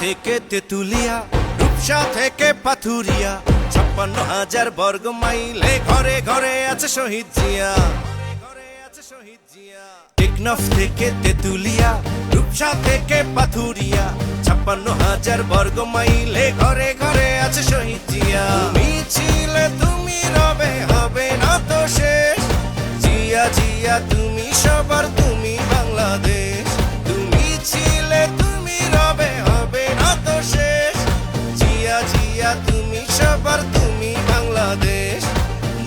থেকে তেতুলিয়া, রূপসা থেকে পাথুরিয়া, 56,000 বর্গ মাইলে ঘরে ঘরে আছে শহীদ জিয়া। টেকনাফ থেকে তেতুলিয়া, রূপসা থেকে পাথুরিয়া, 56,000 বর্গ মাইলে ঘরে ঘরে আছে শহীদ জিয়া। তুমি ছিলে তুমি রবে, হবে না তো শেষ। জিয়া জিয়া তুমি সবার, তুমি বাংলাদেশ। তুমি ছিলে তুমি রবে, হবে না তো শেষ। জিয়া জিয়া তুমি সবার, তুমি বাংলাদেশ।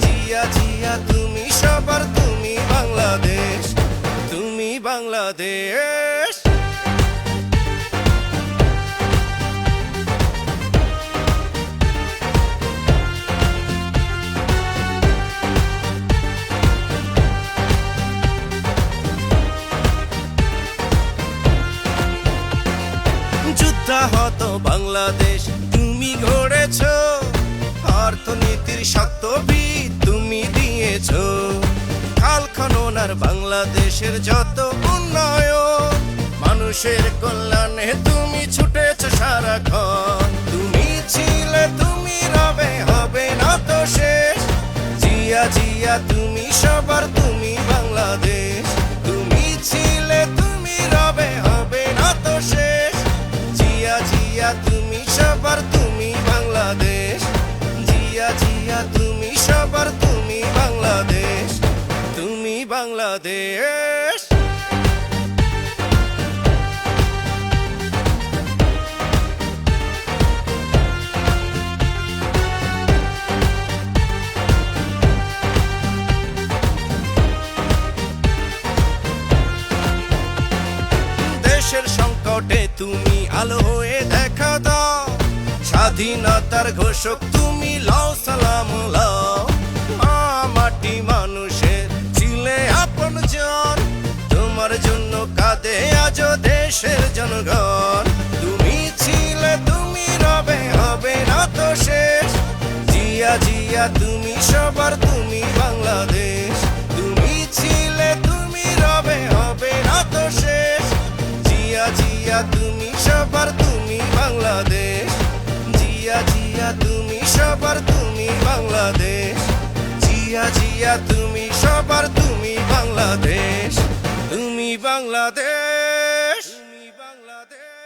জিয়া জিয়া তুমি সবার, তুমি বাংলাদেশ, তুমি বাংলাদেশ। যুদ্ধাহত বাংলাদেশ তুমি গড়েছ, অর্থনীতির শক্তভিত তুমি দিয়েছ। খাল খনন আর বাংলাদেশের যত উন্নয়ন, মানুষের কল্যাণে তুমি ছুটেছ সারাক্ষণ। তুমি ছিলে তুমি রবে, হবে না তো শেষ। জিয়া জিয়া তুমি সবার, তুমি বাংলাদেশ। তুমি ছিলে তুমি রবে, হবে না তো শেষ। জিয়া জিয়া তুমি সবার, তুমি বাংলাদেশ। জিয়া জিয়া তুমি সবার, তুমি বাংলাদেশ, তুমি বাংলাদেশ। দেশের সংকটে তুমি আলো হয়ে দেখা দাও, স্বাধীনতার ঘোষক তুমি, লাও সালাম লাও। মাটি মানুষের ছিলে আপন জন, তোমার জন্য কাঁদে আজ দেশের জনগণ। তুমি ছিলে তুমি রবে, হবে না তো শেষ। জিয়া জিয়া তুমি সবার, তুমি বাংলাদেশ। তুমি ছিলে তুমি রবে, হবে না তো শেষ। জিয়া জিয়া তুমি সবার, তুমি বাংলাদেশ। জিয়া জিয়া তুমি সবার, তুমি বাংলাদেশ। জিয়া জিয়া তুমি সবার, তুমি বাংলাদেশ, তুমি বাংলাদেশ, তুমি বাংলাদেশ।